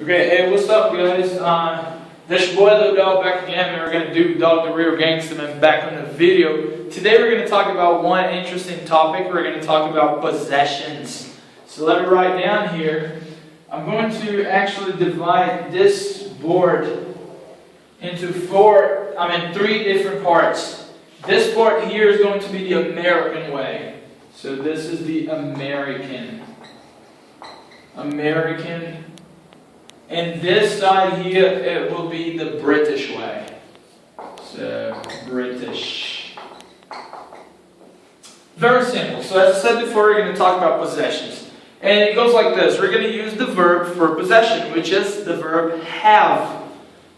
Okay, hey, what's up, guys? This your boy Lil Dawg back again, and we're gonna do Dawg the Real Gangster Man back on the video. Today we're gonna talk about one interesting topic. We're gonna talk about possessions. So let me write down here. I'm going to actually divide this board into three different parts. This part here is going to be the American way. So this is the American. And this side here, it will be the British way. So, British. Very simple. So as I said before, we're going to talk about possessions. And it goes like this. We're going to use the verb for possession, which is the verb have.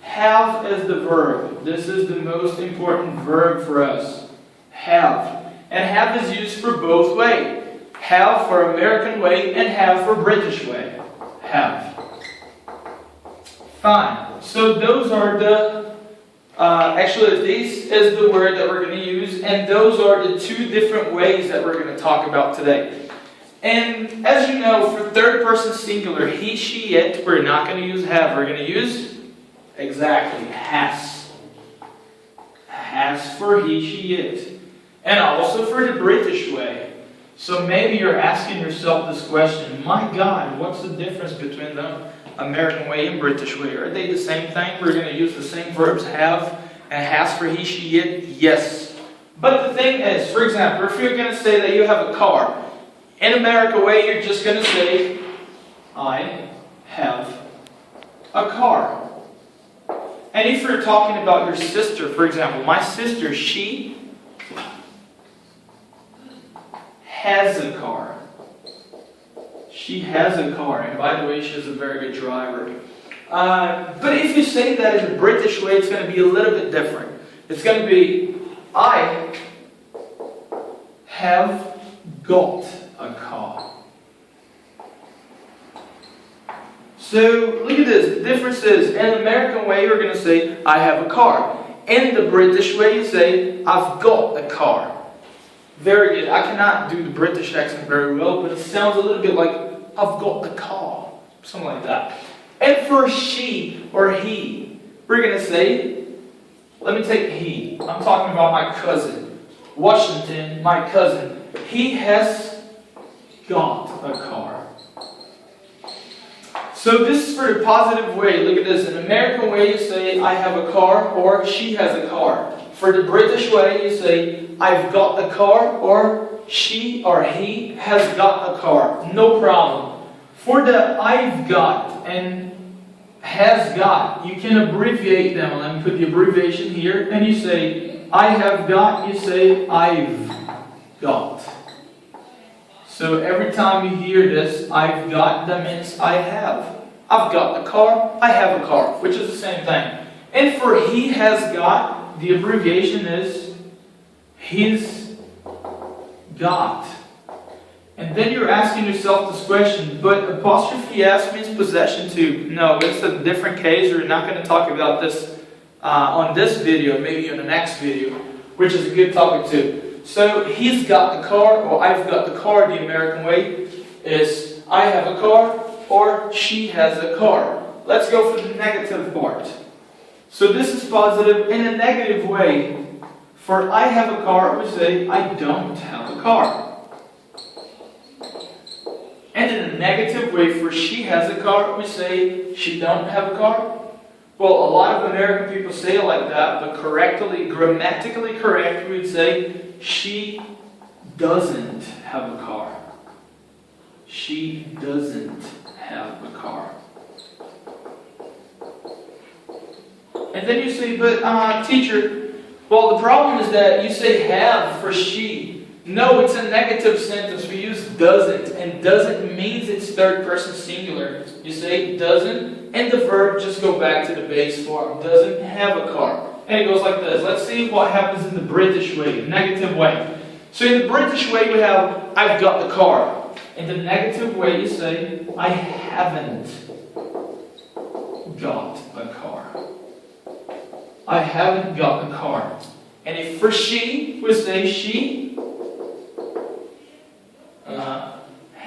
Have is the verb. This is the most important verb for us. Have. And have is used for both ways. Have for American way and have for British way. Have. Fine. So those are the, this is the word that we're going to use, and those are the two different ways that we're going to talk about today. And as you know, for third person singular, he, she, it, we're not going to use have. We're going to use, exactly, has. Has for he, she, it. And also for the British way. So maybe you're asking yourself this question, my God, what's the difference between them? American way and British way. Are they the same thing? We're going to use the same verbs, have and has for he, she, it? Yes. But the thing is, for example, if you're going to say that you have a car, in American way, you're just going to say, I have a car. And if you're talking about your sister, for example, my sister, she has a car. She has a car, and by the way, she's a very good driver. But if you say that in the British way, it's going to be a little bit different. It's going to be, I have got a car. So, look at this. The difference is, in the American way, you're going to say, I have a car. In the British way, you say, I've got a car. Very good. I cannot do the British accent very well, but it sounds a little bit like, I've got the car. Something like that. And for she or he, we're going to say, let me take he. I'm talking about my cousin. Washington, my cousin. He has got a car. So this is for the positive way. Look at this. In the American way, you say, I have a car, or she has a car. For the British way, you say, I've got a car, or she or he has got a car. No problem. For the I've got and has got, you can abbreviate them. Let me put the abbreviation here. And you say, I have got, you say, I've got. So every time you hear this, I've got, that means I have. I've got a car, I have a car, which is the same thing. And for he has got, the abbreviation is he's got. And then you're asking yourself this question, but apostrophe S means possession too. No, it's a different case. We're not going to talk about this on this video, maybe on the next video, which is a good topic too. So he's got the car, or I've got the car, the American way is I have a car, or she has a car. Let's go for the negative part. So this is positive. In a negative way, for I have a car, we say I don't have a car. And in a negative way, for she has a car, we say she don't have a car. Well, a lot of American people say it like that, but correctly, grammatically correct, we would say she doesn't have a car. She doesn't have a car. And then you say, but teacher, well, the problem is that you say have for she. No, it's a negative sentence. We use doesn't, and doesn't means it's third person singular. You say doesn't, and the verb just go back to the base form. Doesn't have a car. And it goes like this. Let's see what happens in the British way, the negative way. So in the British way, we have I've got the car. In the negative way, you say I haven't got a car. I haven't got a car. And if for she, we say she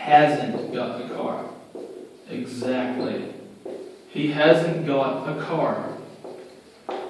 hasn't got the car. Exactly. He hasn't got a car.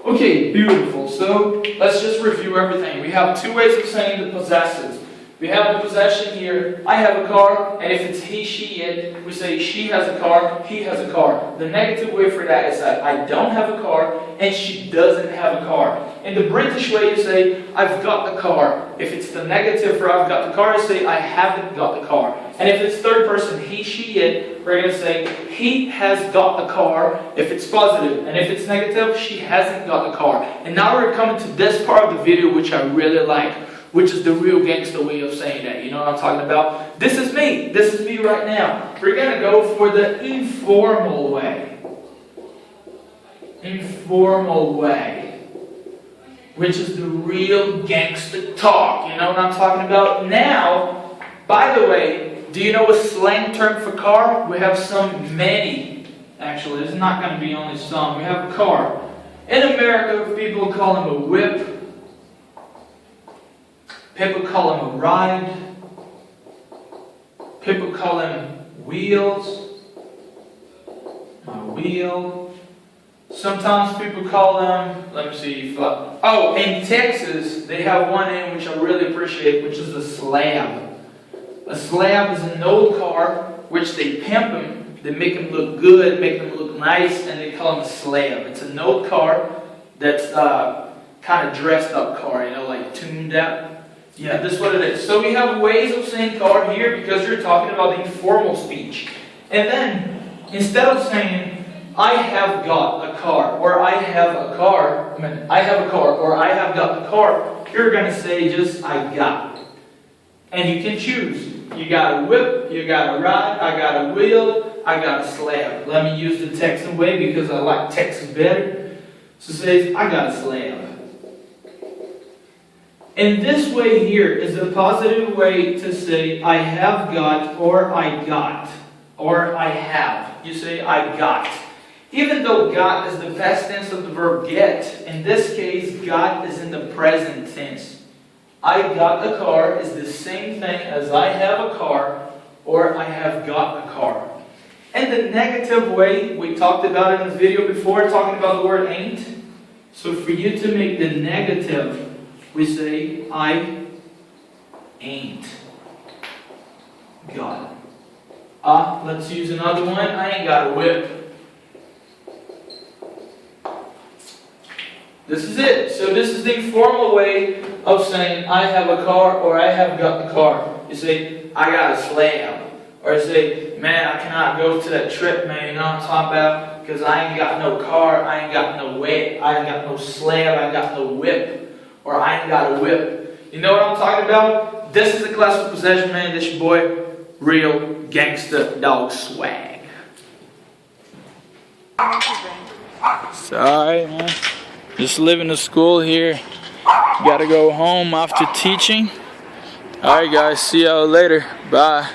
Okay, beautiful. So let's just review everything. We have two ways of saying the possessive. We have the possession here, I have a car, and if it's he, she, it, we say she has a car, he has a car. The negative way for that is that I don't have a car, and she doesn't have a car. In the British way, you say, I've got the car. If it's the negative for I've got the car, you say, I haven't got the car. And if it's third person, he, she, it, we're going to say, he has got the car, if it's positive. And if it's negative, she hasn't got the car. And now we're coming to this part of the video, which I really like, which is the real gangster way of saying that. You know what I'm talking about? This is me. This is me right now. We're going to go for the informal way. Informal way. Which is the real gangster talk. You know what I'm talking about? Now, by the way, do you know a slang term for car? We have many. Actually, it's not going to be only some. We have a car. In America, people call them a whip. People call them a ride. People call them wheels. My wheel. Sometimes people call them, let me see. Oh, in Texas, they have one name which I really appreciate, which is a slab. A slab is an old car, which they pimp them. They make them look good, make them look nice, and they call them a slab. It's an old car that's kind of dressed up car, you know, like tuned up. Yeah, this is what it is. So we have ways of saying car here because you're talking about the informal speech. And then, instead of saying, I have got a car, or I have a car, I have a car, or I have got the car, you're going to say just, I got. And you can choose. You got a whip, you got a ride, I got a wheel, I got a slab. Let me use the Texan way because I like Texas better. So it says, I got a slab. And this way here is a positive way to say I have got or I got or I have. You say I got. Even though got is the past tense of the verb get, in this case got is in the present tense. I got a car is the same thing as I have a car or I have got a car. And the negative way we talked about in the video before, talking about the word ain't. So for you to make the negative, we say, I ain't got it. Let's use another one. I ain't got a whip. This is it. So this is the informal way of saying, I have a car or I have got the car. You say, I got a slab. Or you say, man, I cannot go to that trip, man. You know what I'm talking about? Because I ain't got no car, I ain't got no whip, I ain't got no slab, I ain't got no whip. Or I ain't got a whip. You know what I'm talking about? This is the class of possession, man. This your boy, real gangster dog swag. Sorry, man. Just living the school here. Gotta go home after teaching. Alright guys, see y'all later. Bye.